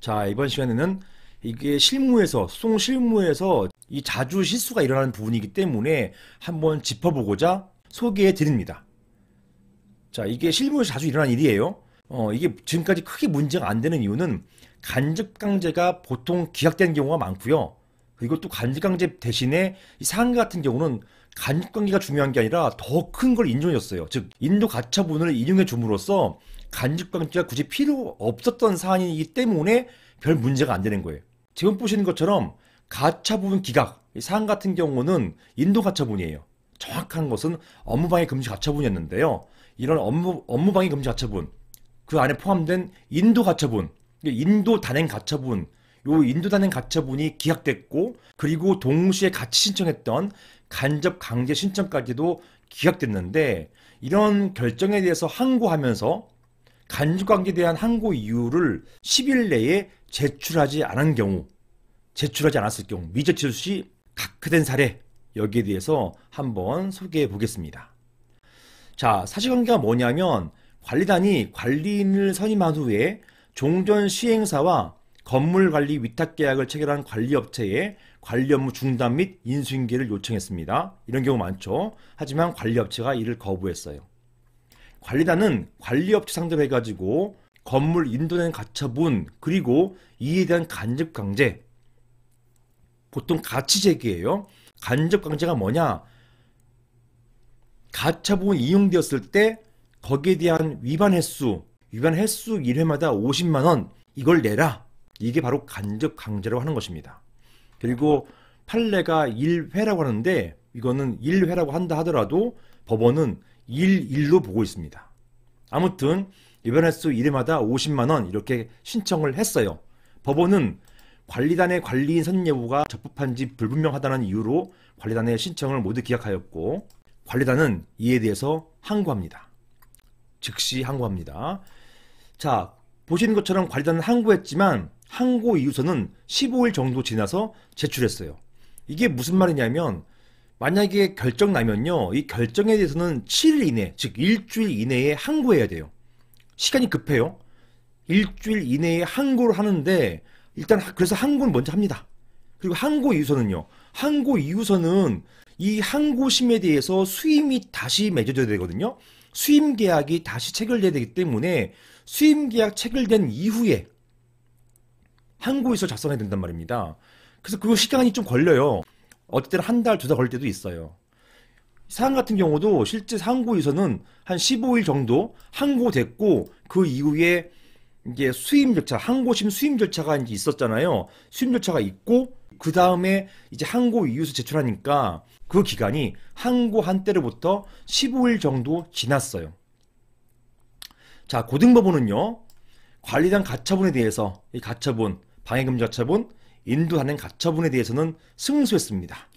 자, 이번 시간에는 이게 소송 실무에서 이 자주 실수가 일어나는 부분이기 때문에 한번 짚어보고자 소개해 드립니다. 자, 이게 실무에서 자주 일어나는 일이에요. 이게 지금까지 크게 문제가 안 되는 이유는 간접강제가 보통 기각되는 경우가 많고요. 그리고 또 간접강제 대신에 이 상해 같은 경우는 간접관계가 중요한 게 아니라 더 큰 걸 인정해줬어요. 즉 인도 가처분을 인용해 줌으로써 간접관계가 굳이 필요 없었던 사안이기 때문에 별 문제가 안 되는 거예요. 지금 보시는 것처럼 가처분 기각, 사안 같은 경우는 인도 가처분이에요. 정확한 것은 업무방해 금지 가처분이었는데요. 이런 업무방해 금지 가처분, 그 안에 포함된 인도 가처분, 인도 단행 가처분, 요 인도 단행 가처분이 기각됐고, 그리고 동시에 같이 신청했던 간접 강제 신청까지도 기각됐는데, 이런 결정에 대해서 항고하면서 간접 강제에 대한 항고 이유를 10일 내에 제출하지 않았을 경우 미제출 시 각하된 사례, 여기에 대해서 한번 소개해 보겠습니다. 자, 사실관계가 뭐냐면 관리단이 관리인을 선임한 후에 종전 시행사와 건물관리 위탁계약을 체결한 관리업체에 관리 업무 중단 및 인수인계를 요청했습니다. 이런 경우 많죠. 하지만 관리업체가 이를 거부했어요. 관리단은 관리업체 상대로 해가지고 건물 인도된 가처분, 그리고 이에 대한 간접강제, 보통 같이 제기해요. 간접강제가 뭐냐? 가처분이 이용되었을 때 거기에 대한 위반 횟수 1회마다 50만원, 이걸 내라. 이게 바로 간접강제라고 하는 것입니다. 그리고 판례가 1회라고 하는데, 이거는 1회라고 한다 하더라도 법원은 1일로 보고 있습니다. 아무튼 위반 횟수 1회마다 50만원 이렇게 신청을 했어요. 법원은 관리단의 관리인 선임 여부가 적법한지 불분명하다는 이유로 관리단의 신청을 모두 기각하였고, 관리단은 이에 대해서 항고합니다. 즉시 항고합니다. 자, 보시는 것처럼 관리단은 항고했지만 항고 이유서는 15일 정도 지나서 제출했어요. 이게 무슨 말이냐면, 만약에 결정 나면요, 이 결정에 대해서는 7일 이내, 즉 일주일 이내에 항고해야 돼요. 시간이 급해요. 일주일 이내에 항고를 하는데, 일단 그래서 항고는 먼저 합니다. 그리고 항고 이유서는요, 항고 이유서는 이 항고심에 대해서 수임이 다시 맺어져야 되거든요. 수임 계약이 다시 체결돼야 되기 때문에 수임 계약 체결된 이후에 항고 이유서 작성해야 된단 말입니다. 그래서 그 시간이 좀 걸려요. 어떨 때는 한 달, 2달 걸릴 때도 있어요. 사안 같은 경우도 실제 항고 이유서는 한 15일 정도 항고됐고, 그 이후에 이제 수임 절차, 항고심 수임 절차가 이제 있었잖아요. 수임 절차가 있고, 그 다음에 이제 항고 이유서 제출하니까 그 기간이 항고한 때로부터 15일 정도 지났어요. 자, 고등법원은요, 관리단 가처분에 대해서 이 가처분, 방해금지 가처분, 인도 단행 가처분에 대해서는 승소했습니다.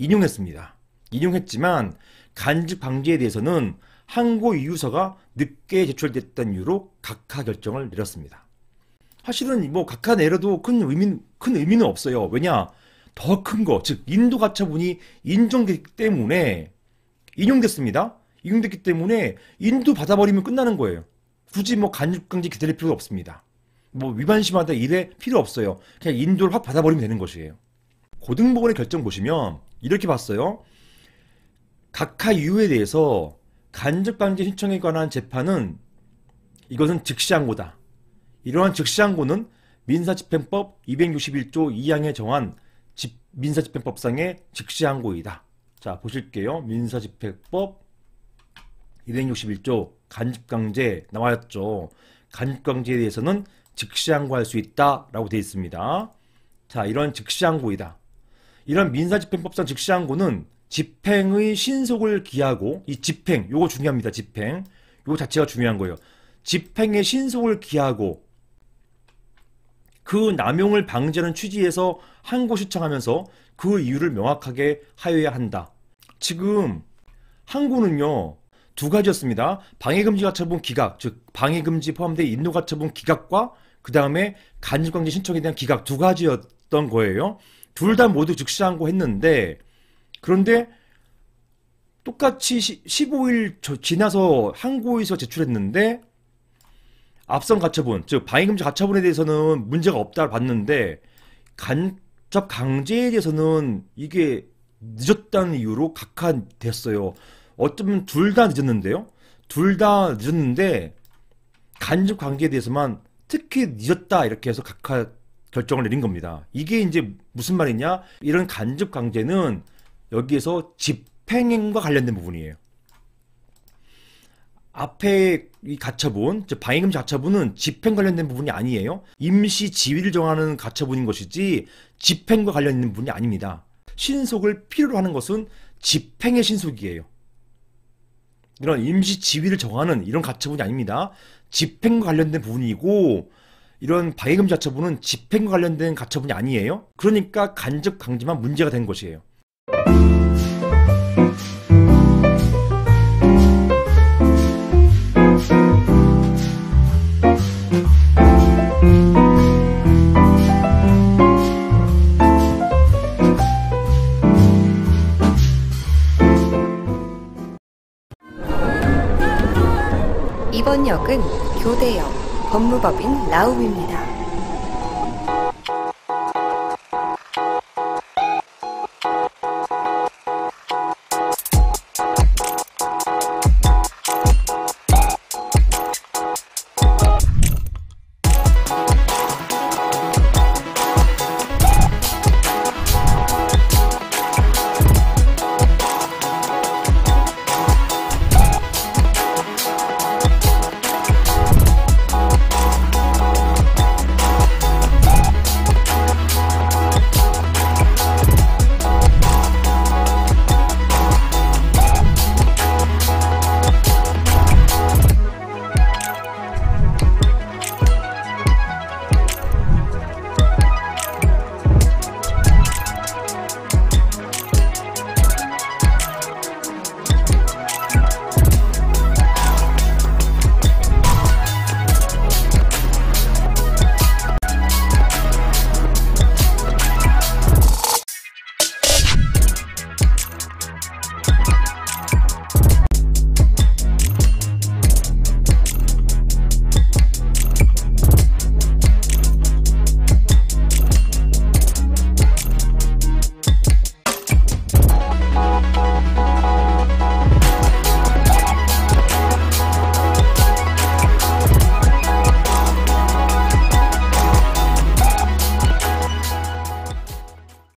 인용했지만 간접 강제에 대해서는 항고 이유서가 늦게 제출됐다는 이유로 각하 결정을 내렸습니다. 사실은 뭐 각하 내려도 큰 의미는 없어요. 왜냐? 더 큰 거, 즉 인도 가처분이 인정됐기 때문에 인용됐습니다. 인용됐기 때문에 인도 받아버리면 끝나는 거예요. 굳이 뭐 간접 강제 기다릴 필요가 없습니다. 뭐 위반시마다 이래 필요 없어요. 그냥 인도를 확 받아버리면 되는 것이에요. 고등법원의 결정 보시면 이렇게 봤어요. 각하 이유에 대해서 간접강제 신청에 관한 재판은 이것은 즉시항고다. 이러한 즉시항고는 민사집행법 261조 2항에 정한 민사집행법상의 즉시항고이다. 자, 보실게요. 민사집행법 261조 간접강제 나왔죠. 간접강제에 대해서는 즉시항고할 수 있다라고 되어 있습니다. 자, 이런 즉시항고이다. 이런 민사집행법상 즉시항고는 집행의 신속을 기하고, 이 집행, 요거 중요합니다. 집행, 요거 자체가 중요한 거예요. 집행의 신속을 기하고 그 남용을 방지하는 취지에서 항고 신청하면서 그 이유를 명확하게 하여야 한다. 지금 항고는요, 두 가지였습니다. 방해금지 가처분 기각, 즉 방해금지 포함된 인도 가처분 기각과 그 다음에 간접강제 신청에 대한 기각, 두 가지였던 거예요. 둘 다 모두 즉시항고 했는데, 그런데 똑같이 15일 지나서 항고이서 제출했는데 앞선 가처분, 즉 방해금지 가처분에 대해서는 문제가 없다 봤는데 간접 강제에 대해서는 이게 늦었다는 이유로 각하됐어요. 어쩌면 둘 다 늦었는데요. 둘 다 늦었는데 간접 강제에 대해서만 특히 늦었다 이렇게 해서 각하 결정을 내린 겁니다. 이게 이제 무슨 말이냐? 이런 간접 강제는 여기에서 집행행과 관련된 부분이에요. 앞에 이 가처분, 즉 방해금지 가처분은 집행 관련된 부분이 아니에요. 임시 지위를 정하는 가처분인 것이지 집행과 관련 있는 부분이 아닙니다. 신속을 필요로 하는 것은 집행의 신속이에요. 이런 임시 지위를 정하는 이런 가처분이 아닙니다. 집행과 관련된 부분이고 이런 방해금지 가처분은 집행과 관련된 가처분이 아니에요. 그러니까 간접 강제만 문제가 된 것이에요. 이번 역은 교대역 법무법인 라움입니다.